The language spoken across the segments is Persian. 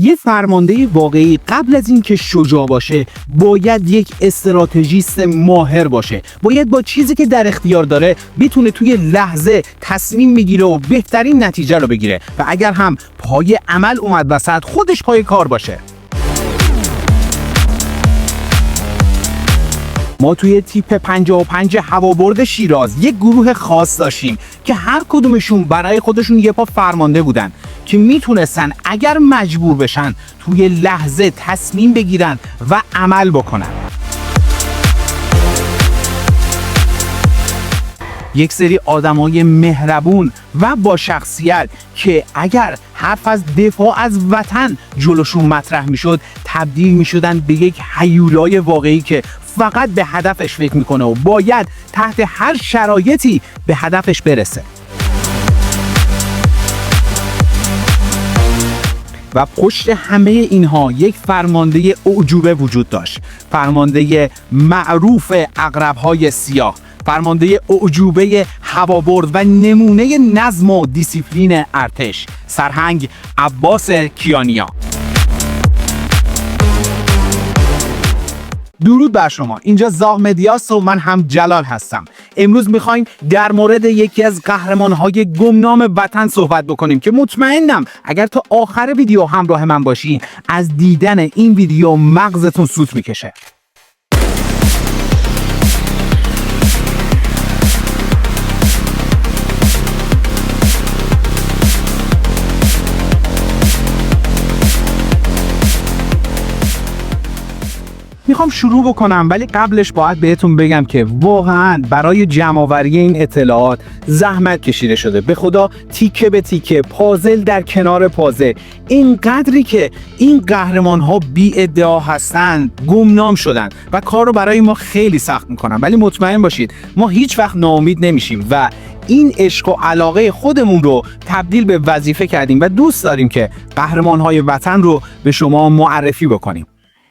یه فرمانده واقعی قبل از اینکه شجاع باشه باید یک استراتژیست ماهر باشه. باید با چیزی که در اختیار داره بتونه توی لحظه تصمیم بگیره و بهترین نتیجه رو بگیره و اگر هم پای عمل اومد وسط خودش پای کار باشه. ما توی تیپ 55 هوابرد شیراز یک گروه خاص داشتیم که هر کدومشون برای خودشون یه پا فرمانده بودن که میتونستن اگر مجبور بشن توی لحظه تصمیم بگیرن و عمل بکنن. یک سری آدمای مهربون و با شخصیت که اگر حرف از دفاع از وطن جلوشون مطرح میشد تبدیل میشدن به یک هیولای واقعی که فقط به هدفش فکر میکنه و باید تحت هر شرایطی به هدفش برسه. و پشت همه اینها یک فرمانده اعجوبه وجود داشت، فرمانده معروف عقرب‌های سیاه، فرمانده اعجوبه هوابرد و نمونه نظم و دیسیپلین ارتش، سرهنگ عباس کیانیا. درود بر شما، اینجا زاغ مدیاست و من هم جلال هستم. امروز میخوایم در مورد یکی از قهرمانهای گمنام وطن صحبت بکنیم که مطمئنم اگر تا آخر ویدیو همراه من باشین از دیدن این ویدیو مغزتون سوت میکشه. میخوام شروع بکنم ولی قبلش باید بهتون بگم که واقعا برای جمع‌آوری این اطلاعات زحمت کشیده شده. به خدا تیکه به تیکه، پازل در کنار پازل، اینقدری که این قهرمان ها بی ادعا هستند گمنام شدن و کار رو برای ما خیلی سخت میکنن. ولی مطمئن باشید ما هیچ وقت ناامید نمیشیم و این عشق و علاقه خودمون رو تبدیل به وظیفه کردیم و دوست داریم که قهرمان های وطن رو به شما معرفی بکنیم.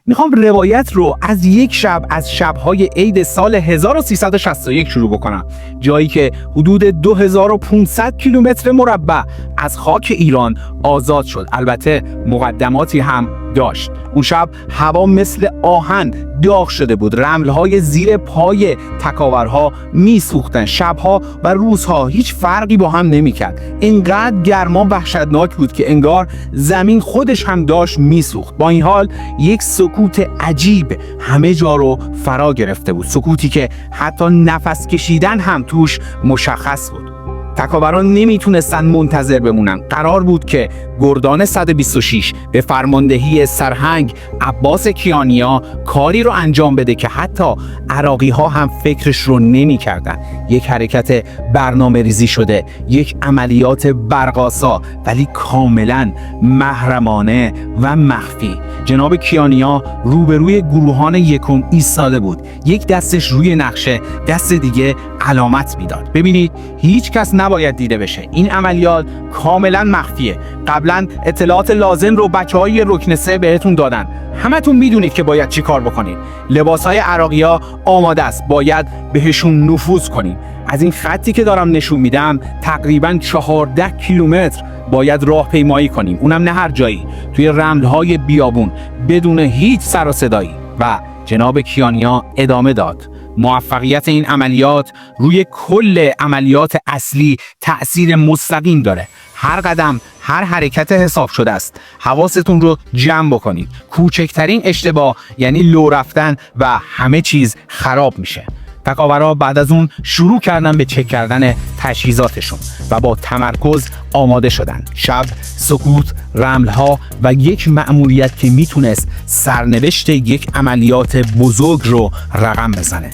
میخوام روایت رو از یک شب از شب‌های عید سال 1361 شروع بکنم، جایی که حدود 2500 کیلومتر مربع از خاک ایران آزاد شد. البته مقدماتی هم داشت. اون شب هوا مثل آهن داغ شده بود، رمل‌های زیر پای تکاورها میسوختن، شب‌ها و روزها هیچ فرقی با هم نمی‌کرد. اینقدر گرما وحشتناک بود که انگار زمین خودش هم داشت میسوخت. با این حال یک سکوت عجیب همه جا رو فرا گرفته بود، سکوتی که حتی نفس کشیدن هم توش مشخص بود. تکاوران نمیتونستن منتظر بمونن. قرار بود که گردان 126 به فرماندهی سرهنگ عباس کیانیا کاری رو انجام بده که حتی عراقی ها هم فکرش رو نمی کردن. یک حرکت برنامه ریزی شده، یک عملیات برقاسا ولی کاملا محرمانه و مخفی. جناب کیانیا روبروی گروهان یکم ایستاده بود، یک دستش روی نقشه، دست دیگه علامت میداد. ببینید هیچ کس نباید دیده بشه، این عملیات کاملا مخفیه. قبلا اطلاعات لازم رو بچهای رکن 3 بهتون دادن، همتون میدونید که باید چی کار بکنید. لباسهای عراقی‌ها آماده است، باید بهشون نفوذ کنیم. از این خطی که دارم نشون میدم تقریبا 14 کیلومتر باید راهپیمایی کنیم، اونم نه هر جایی، توی رمل‌های بیابون بدون هیچ سر و صدایی. و جناب کیانیا ادامه داد: موفقیت این عملیات روی کل عملیات اصلی تأثیر مستقیم داره. هر قدم، هر حرکت حساب شده است. حواستون رو جمع بکنید. کوچکترین اشتباه یعنی لو رفتن و همه چیز خراب میشه. تکاورها بعد از اون شروع کردن به چک کردن تجهیزاتشون و با تمرکز آماده شدن. شب، سکوت، رمل‌ها و یک مأموریت که میتونست سرنوشت یک عملیات بزرگ رو رقم بزنه.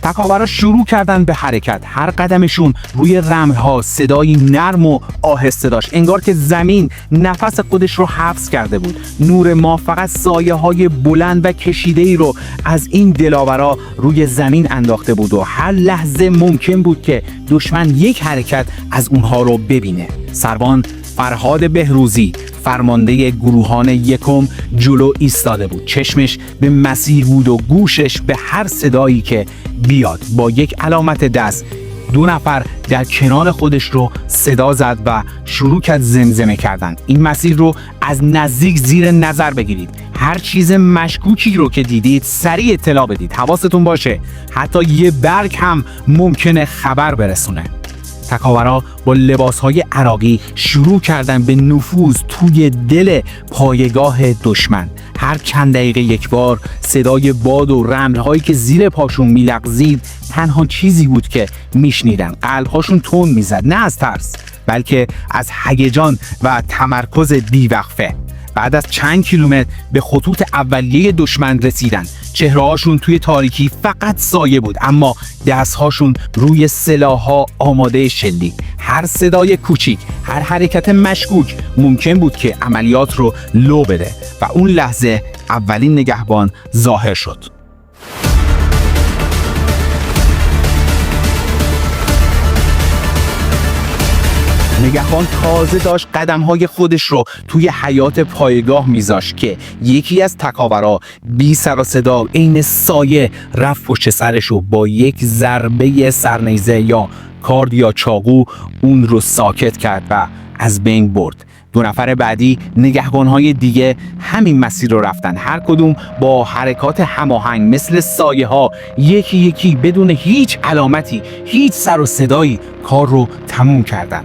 تکاورها شروع کردن به حرکت. هر قدمشون روی رمل‌ها صدایی نرم و آهسته داشت، انگار که زمین نفس خودش رو حبس کرده بود. نور ما فقط سایه‌های بلند و کشیده‌ای رو از این دلاورا روی زمین انداخته بود و هر لحظه ممکن بود که دشمن یک حرکت از اونها رو ببینه. سروان فرهاد بهروزی، فرمانده گروهان یکم، جلو ایستاده بود. چشمش به مسیر بود و گوشش به هر صدایی که بیاد. با یک علامت دست 2 نفر در کنار خودش رو صدا زد و شروع کرد زمزمه کردن. این مسیر رو از نزدیک زیر نظر بگیرید. هر چیز مشکوکی رو که دیدید سریع اطلاع بدید. حواستون باشه حتی یه برگ هم ممکنه خبر برسونه. تکاورا با لباسهای عراقی شروع کردن به نفوذ توی دل پایگاه دشمن. هر چند دقیقه یک بار صدای باد و رمل‌هایی که زیر پاشون میلغزید تنها چیزی بود که میشنیدن. قلب‌هاشون تند میزد، نه از ترس بلکه از هیجان و تمرکز بیوقفه. بعد از چند کیلومتر به خطوط اولیه دشمن رسیدن. چهره‌هاشون توی تاریکی فقط سایه بود، اما دست‌هاشون روی سلاح‌ها آماده شلیک. هر صدای کوچیک، هر حرکت مشکوک ممکن بود که عملیات رو لو بده و اون لحظه اولین نگهبان ظاهر شد. نگهبان تازه داشت قدم‌های خودش رو توی حیاط پایگاه میذاشت که یکی از تکاورا بی سر و صدا عین سایه رفت پشت سرش و با یک ضربه سرنیزه یا کارد یا چاقو اون رو ساکت کرد و از بین برد. 2 نفر بعدی نگهبان‌های دیگه همین مسیر رو رفتن، هر کدوم با حرکات هماهنگ مثل سایه‌ها یکی یکی بدون هیچ علامتی، هیچ سر و صدایی کار رو تموم کردن.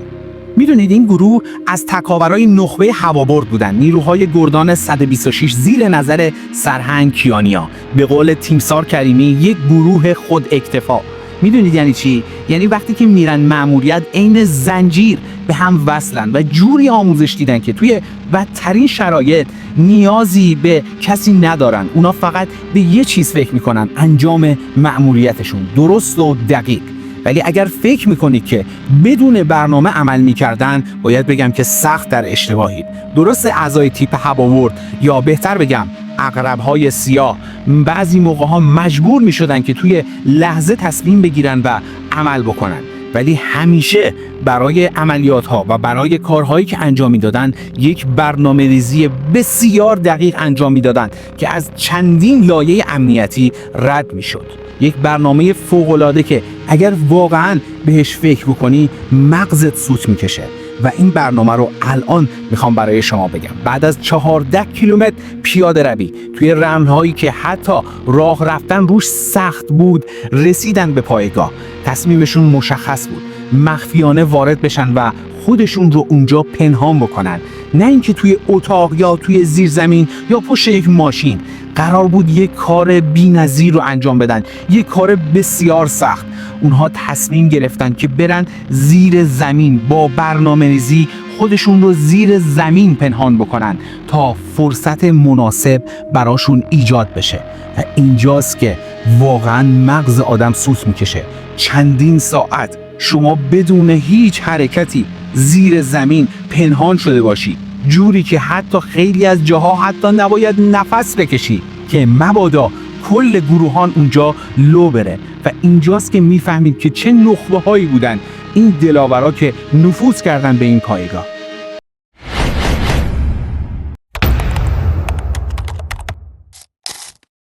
میدونید این گروه از تکاورای نخبه هوابرد بودن، نیروهای گردان 126 زیر نظر سرهنگ کیانیا. به قول تیمسار کریمی یک گروه خود اکتفا. میدونید یعنی چی؟ یعنی وقتی که میرن مأموریت عین زنجیر به هم وصلن و جوری آموزش دیدن که توی بدترین شرایط نیازی به کسی ندارن. اونا فقط به یه چیز فکر میکنن، انجام مأموریتشون درست و دقیق. ولی اگر فکر میکنید که بدون برنامه عمل میکردن، باید بگم که سخت در اشتباهید. درست اعضای تیپ هوابرد یا بهتر بگم عقرب‌های سیاه بعضی موقع‌ها مجبور میشدن که توی لحظه تصمیم بگیرن و عمل بکنن، ولی همیشه برای عملیات‌ها و برای کارهایی که انجام میدادن یک برنامه‌ریزی بسیار دقیق انجام میدادن که از چندین لایه امنیتی رد میشد. یک برنامه فوق‌العاده که اگر واقعاً بهش فکر بکنی مغزت سوت میکشه. و این برنامه رو الان میخوام برای شما بگم. بعد از 14 کیلومتر پیاده روی توی رمل‌هایی که حتی راه رفتن روش سخت بود، رسیدن به پایگاه. تصمیمشون مشخص بود، مخفیانه وارد بشن و خودشون رو اونجا پنهان بکنن، نه اینکه توی اتاق یا توی زیرزمین یا پشت یک ماشین. قرار بود یک کار بی‌نظیر رو انجام بدن، یک کار بسیار سخت. اونها تصمیم گرفتن که برن زیر زمین، با برنامه‌ریزی خودشون رو زیر زمین پنهان بکنن تا فرصت مناسب براشون ایجاد بشه. و اینجاست که واقعا مغز آدم سوت میکشه. چندین ساعت شما بدون هیچ حرکتی زیر زمین پنهان شده باشی، جوری که حتی خیلی از جاها حتی نباید نفس بکشی که مبادا کل گروهان اونجا لو بره. و اینجاست که میفهمید که چه نخبه هایی بودن این دلاورا که نفوذ کردن به این پایگاه.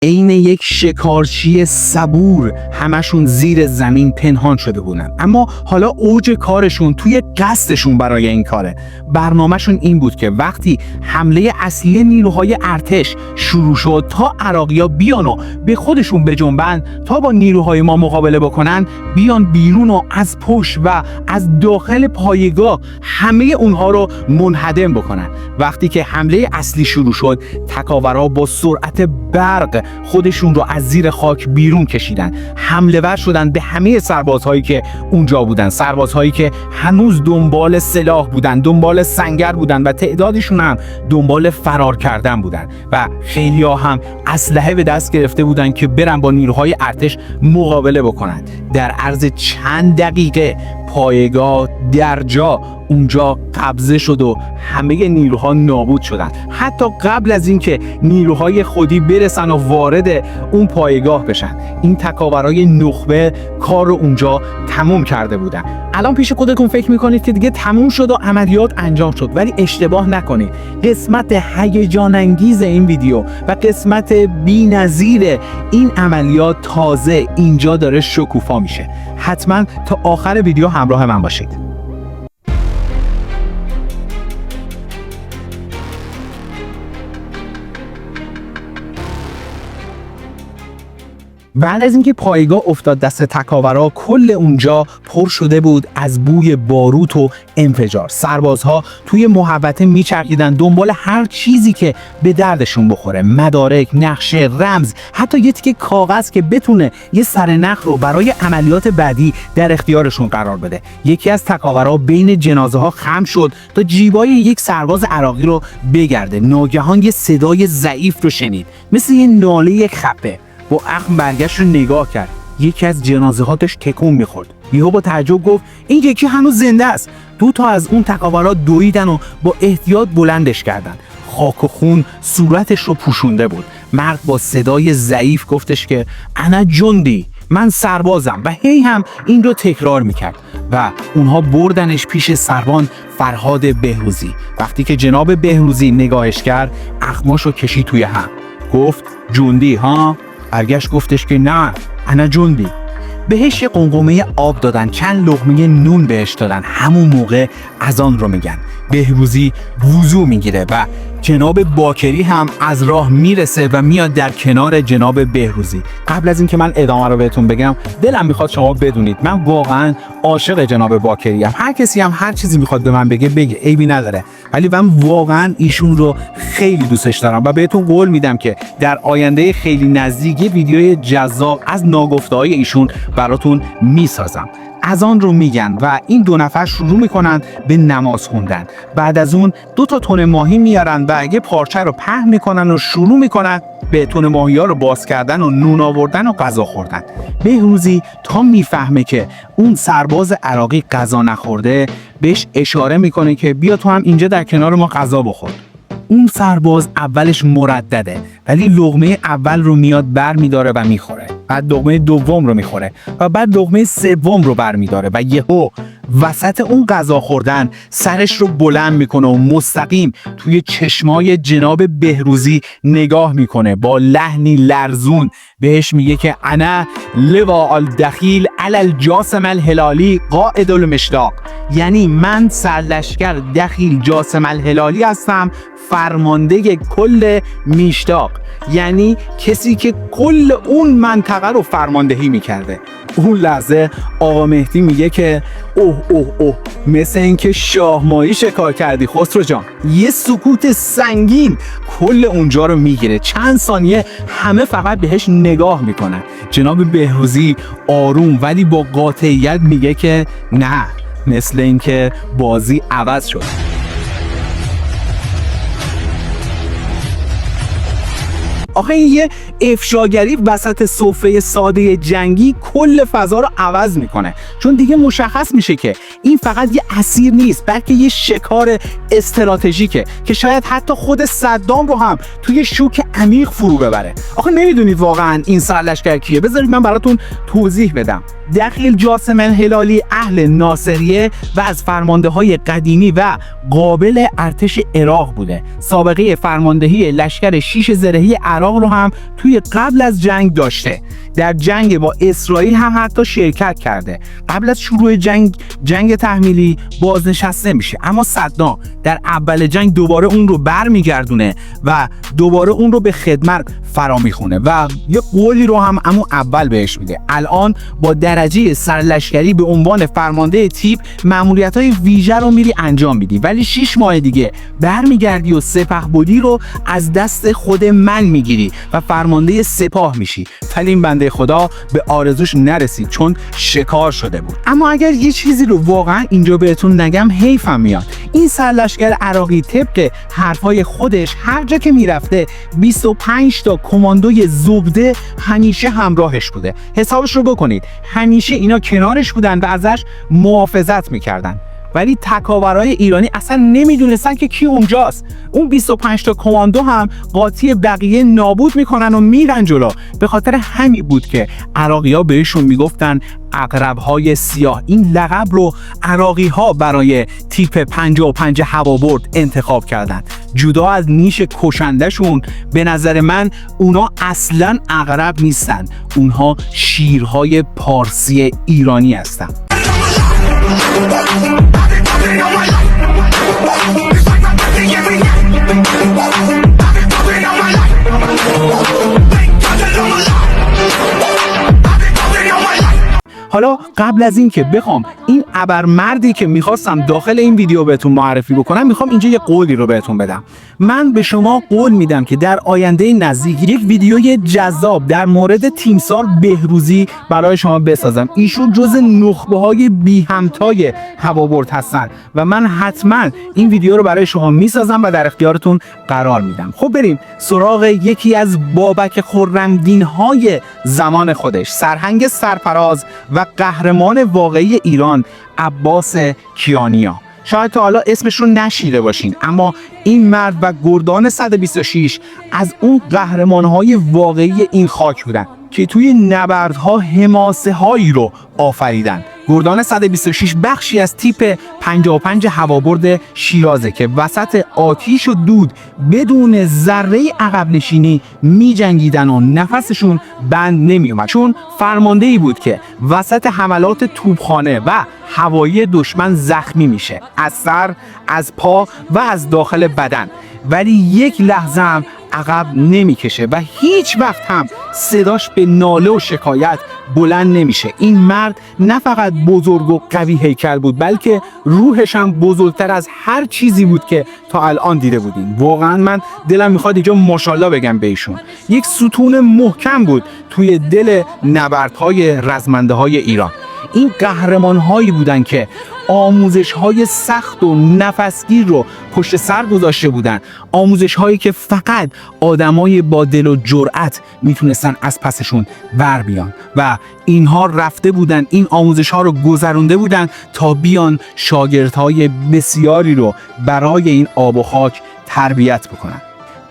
عین یک شکارچی صبور همشون زیر زمین پنهان شده بودن. اما حالا اوج کارشون توی قصدشون برای این کاره. برنامهشون این بود که وقتی حمله اصلی نیروهای ارتش شروع شد تا عراقی‌ها بیان و به خودشون بجنبن تا با نیروهای ما مقابله بکنن، بیان بیرون و از پشت و از داخل پایگاه همه اونها رو منهدم بکنن. وقتی که حمله اصلی شروع شد، تکاورا با سرعت برق خودشون رو از زیر خاک بیرون کشیدن، حمله ور شدن به همه سربازهایی که اونجا بودن، سربازهایی که هنوز دنبال سلاح بودن، دنبال سنگر بودن و تعدادشون هم دنبال فرار کردن بودن و خیلی‌ها هم اسلحه به دست گرفته بودن که برن با نیروهای ارتش مقابله بکنن. در عرض چند دقیقه پایگاه در جا اونجا قبضه شد و همه نیروها نابود شدن. حتی قبل از اینکه نیروهای خودی برسن و وارد اون پایگاه بشن، این تکاورای نخبه کار رو اونجا تموم کرده بودن. الان پیش خودتون فکر میکنید که دیگه تموم شد و عملیات انجام شد، ولی اشتباه نکنید. قسمت هیجان انگیز این ویدیو و قسمت بی‌نظیر این عملیات تازه اینجا داره شکوفا میشه. حتما تا آخر ویدیو همراه من باشید. بعد از اینکه پایگاه افتاد دست تکاورا، کل اونجا پر شده بود از بوی باروت و انفجار. سربازها توی محوطه میچرخیدن دنبال هر چیزی که به دردشون بخوره، مدارک، نقشه، رمز، حتی یه تیکه کاغذ که بتونه یه سرنخ رو برای عملیات بعدی در اختیارشون قرار بده. یکی از تکاورا بین جنازه ها خم شد تا جیبای یک سرباز عراقی رو بگرده. ناگهان یه صدای ضعیف رو شنید، مثل یه ناله خپه. با اخم برگشت رو نگاه کرد. یکی از جنازه ها داشت تکون میخورد. یهو با تعجب گفت این یکی هنوز زنده است. 2 تا از اون تکاورا دویدن و با احتیاط بلندش کردن. خاک و خون صورتش رو پوشونده بود. مرد با صدای ضعیف گفتش که انا جندی، من سربازم، و هی هم این رو تکرار میکرد. و اونها بردنش پیش سروان فرهاد بهروزی. وقتی که جناب بهروزی نگاهش کرد، اخماشو کشید توی هم. گفت جندی ها؟ برگشت گفتش که نه، انا جندی. بهش یه قمقمه آب دادن، چند لقمه نون بهش دادن. همون موقع اذان رو میگن. بهروزی وضو میگیره و جناب باکری هم از راه میرسه و میاد در کنار جناب بهروزی. قبل از اینکه من ادامه رو بهتون بگم، دلم میخواد شما بدونید من واقعا عاشق جناب باکری ام. هر کسی هم هر چیزی میخواد به من بگه عیبی نداره، ولی من واقعا ایشون رو خیلی دوستش دارم و بهتون قول میدم که در آینده خیلی نزدیک یه ویدیوی جذاب از ناگفته‌های ایشون براتون میسازم. اذان رو میگن و این 2 نفر شروع میکنن به نماز خوندن. بعد از اون 2 تا تن ماهی میارن و یه پارچه رو پهن میکنن و شروع میکنن به تن ماهی ها رو باز کردن و نون آوردن و غذا خوردن. بهروزی تا میفهمه که اون سرباز عراقی غذا نخورده، بهش اشاره میکنه که بیا تو هم اینجا در کنار ما غذا بخور. اون سرباز اولش مردده، ولی لقمه اول رو میاد بر میداره و میخوره. بعد لقمه دوم رو میخوره و بعد لقمه سوم رو بر میداره و یهو وسط اون غذا خوردن سرش رو بلند میکنه و مستقیم توی چشمای جناب بهروزی نگاه میکنه. با لحنی لرزون بهش میگه که انا لواء الدخیل علی الجاسم الهلالی قائد المشتاق، یعنی من سرلشکر دخیل جاسم الهلالی هستم، فرمانده کل میشتاق، یعنی کسی که کل اون منطقه رو فرماندهی میکرده. اون لحظه آقا مهدی میگه که اوه مثل اینکه شاهماهی شکار کردی خسرو جان. یه سکوت سنگین کل اونجا رو میگیره. چند ثانیه همه فقط بهش نگاه میکنن. جناب بهروزی آروم ولی با قاطعیت میگه که نه، مثل اینکه بازی عوض شد. آخه این یه افشاگری وسط سفره ساده جنگی کل فضا رو عوض میکنه، چون دیگه مشخص میشه که این فقط یه اسیر نیست، بلکه یه شکار استراتژیکه که شاید حتی خود صدام رو هم توی شوک عمیق فرو ببره. آخه نمیدونید واقعا این سرلشکر کیه؟ بذارید من براتون توضیح بدم. دخیل جاسم الهلالی اهل ناصریه و از فرمانده های قدیمی و قابل ارتش عراق بوده. سابقه فرماندهی لشکر 6 زرهی عراق رو هم توی قبل از جنگ داشته. در جنگ با اسرائیل هم حتی شرکت کرده. قبل از شروع جنگ تحمیلی بازنشسته میشه، اما صدام در اول جنگ دوباره اون رو برمیگردونه و دوباره اون رو به خدمت فرا میخونه و یه قولی رو هم اما اول بهش میده. الان با درجه سرلشکری به عنوان فرمانده تیپ مأموریت‌های ویژه رو میری انجام میدی، ولی 6 ماه دیگه برمیگردی و سپهبدی رو از دست خود من میگیری و فرمانده سپاه میشی. ولی این بنده خدا به آرزوش نرسید چون شکار شده بود. اما اگر یه چیزی رو واقعا اینجا بهتون نگم حیفم میاد. این سرلشکر عراقی طبق حرفای خودش هر جا که میرفته 25 تا کماندوی زبده همیشه همراهش بوده. حسابش رو بکنید، همیشه اینا کنارش بودن و ازش محافظت میکردن. ولی تکاورای ایرانی اصلا نمیدونستن که کی اونجاست. اون 25 تا کماندو هم قاطی بقیه نابود میکنن و میرن جلو. به خاطر همین بود که عراقی‌ها بهشون میگفتن عقرب‌های سیاه. این لقب رو عراقی‌ها برای تیپ 55 هوابرد انتخاب کردن. جدا از نیش کشندهشون، به نظر من اونا اصلاً عقرب نیستن، اونها شیرهای پارسی ایرانی هستن. حالا قبل از این که بخوام این ابرمردی که میخواستم داخل این ویدیو بهتون معرفی بکنم، میخوام اینجا یه قولی رو بهتون بدم. من به شما قول میدم که در آینده نزدیک یک ویدیوی جذاب در مورد تیمسار بهروزی برای شما بسازم. ایشون جز نخبه های بی همتای هوابرد هستن و من حتما این ویدیو رو برای شما میسازم و در اختیارتون قرار میدم. خب بریم سراغ یکی از بابک خرمدین های زمان خودش، سرهنگ سرفراز و قهرمان واقعی ایران، عباس کیانیا. شاید تا حالا اسمش رو نشیده باشین، اما این مرد و گردان 126 از اون قهرمان‌های واقعی این خاک بودن که توی نبردها حماسه هایی رو آفریدن. گردان 126 بخشی از تیپ 55 هوابرد شیرازه که وسط آتیش و دود بدون ذره عقب نشینی می جنگیدن و نفسشون بند نمی اومد، چون فرماندهی بود که وسط حملات توپخانه و هوایی دشمن زخمی میشه، از سر، از پا و از داخل بدن، ولی یک لحظه هم عقب نمیکشه و هیچ وقت هم صداش به ناله و شکایت بلند نمیشه. این مرد نه فقط بزرگ و قوی هیکل بود، بلکه روحش هم بزرگتر از هر چیزی بود که تا الان دیده بودیم. واقعا من دلم میخواد اینجا ماشاءالله بگم به ایشون. یک ستون محکم بود توی دل نبردهای رزمنده های ایران. این قهرمان هایی بودن که آموزش های سخت و نفسگیر رو پشت سر گذاشته بودن، آموزش هایی که فقط آدمای با دل و جرأت میتونستن از پسشون بر بیان و اینها رفته بودن، این آموزش ها رو گذرونده بودن تا بیان شاگردهای بسیاری رو برای این آب و خاک تربیت بکنن.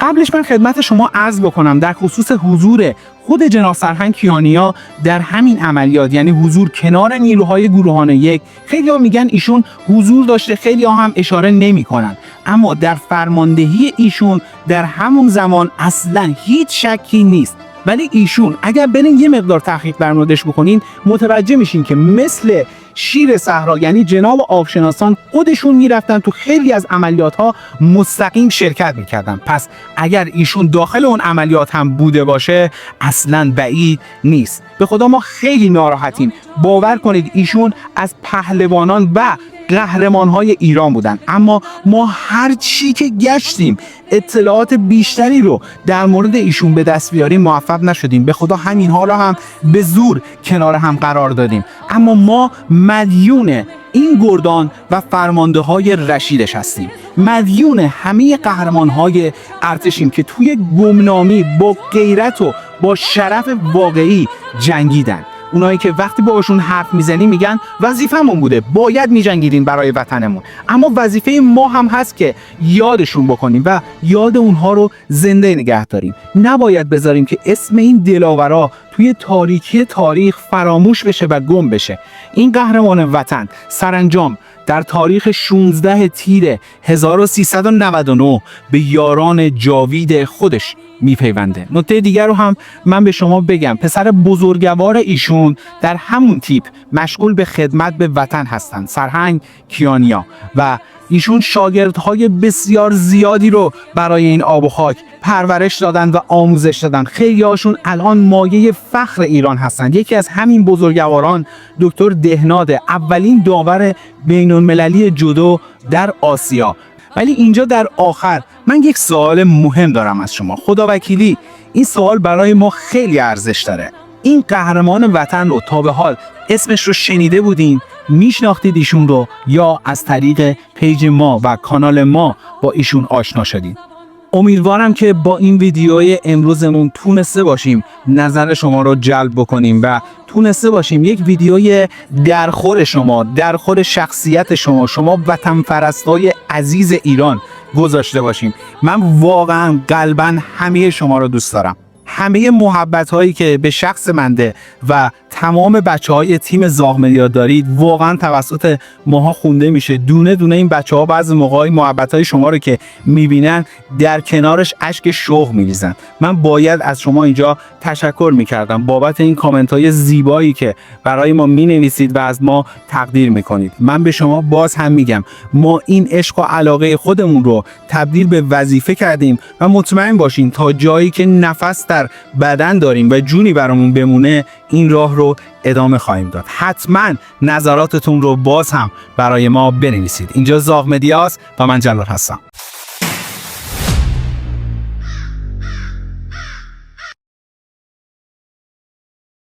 قبلش من خدمت شما عرض بکنم در خصوص حضور خود جناب سرهنگ کیانیا در همین عملیات، یعنی حضور کنار نیروهای گروهان یک، خیلی ها میگن ایشون حضور داشته، خیلی ها هم اشاره نمی کنن، اما در فرماندهی ایشون در همون زمان اصلا هیچ شکی نیست. ولی ایشون اگر برین یه مقدار تحقیق در موردش بکنین متوجه میشین که مثل شیر صحرا، یعنی جناب آبشناسان خودشون میرفتن تو خیلی از عملیات ها مستقیم شرکت میکردن. پس اگر ایشون داخل اون عملیات هم بوده باشه اصلا بعید نیست. به خدا ما خیلی ناراحتیم. باور کنید ایشون از پهلوانان و قهرمان‌های ایران بودن، اما ما هر چی که گشتیم اطلاعات بیشتری رو در مورد ایشون به دست بیاریم موفق نشدیم. به خدا همین حالا هم به زور کنار هم قرار دادیم، اما ما مدیون این گردان و فرمانده های رشیدش هستیم، مدیون همه قهرمان های ارتشیم که توی گمنامی با غیرت و با شرف واقعی جنگیدن. اونایی که وقتی باهاشون حرف میزنیم میگن وظیفه‌مون بوده، باید میجنگیدیم برای وطنمون، اما وظیفه ما هم هست که یادشون بکنیم و یاد اونها رو زنده نگه داریم. نباید بذاریم که اسم این دلاورا توی تاریکی تاریخ فراموش بشه و گم بشه. این قهرمان وطن سرانجام در تاریخ 16 تیر 1399 به یاران جاوید خودش میپیونده. نکته دیگر رو هم من به شما بگم، پسر بزرگوار ایشون در همون تیپ مشغول به خدمت به وطن هستن، سرهنگ کیانیا، و ایشون شاگردهای بسیار زیادی رو برای این آب و خاک پرورش دادن و آموزش دادن. خیلی هاشون الان مایه فخر ایران هستن. یکی از همین بزرگواران دکتر دهناد، اولین داور بین‌المللی جودو در آسیا. ولی اینجا در آخر من یک سوال مهم دارم از شما. خدا وکیلی این سوال برای ما خیلی ارزش داره. این قهرمان وطن رو تا به حال اسمش رو شنیده بودین؟ میشناختید ایشون رو یا از طریق پیج ما و کانال ما با ایشون آشنا شدید؟ امیدوارم که با این ویدیوی امروزمون تونسته باشیم نظر شما رو جلب بکنیم و تونسته باشیم یک ویدیوی درخور شما، درخور شخصیت شما وطن پرستای عزیز ایران گذاشته باشیم. من واقعا قلبا همه شما رو دوست دارم. همه محبت هایی که به شخص منده و تمام بچه های تیم زاغ مدیا دارید واقعا توسط ماها خونده میشه. دونه دونه این بچه ها بعضی موقعی محبت های شما رو که میبینن در کنارش اشک شوق میریزن. من باید از شما اینجا تشکر میکردم بابت این کامنت های زیبایی که برای ما مینویسید و از ما تقدیر میکنید. من به شما باز هم میگم ما این عشق و علاقه خودمون رو تبدیل به وظیفه کردیم و مطمئن باشین تا جایی که نفس در بدن داریم و جونی برامون بمونه این راه رو ادامه خواهیم داد. حتما نظراتتون رو باز هم برای ما بنویسید. اینجا زاغ مدیاست و من جلال هستم.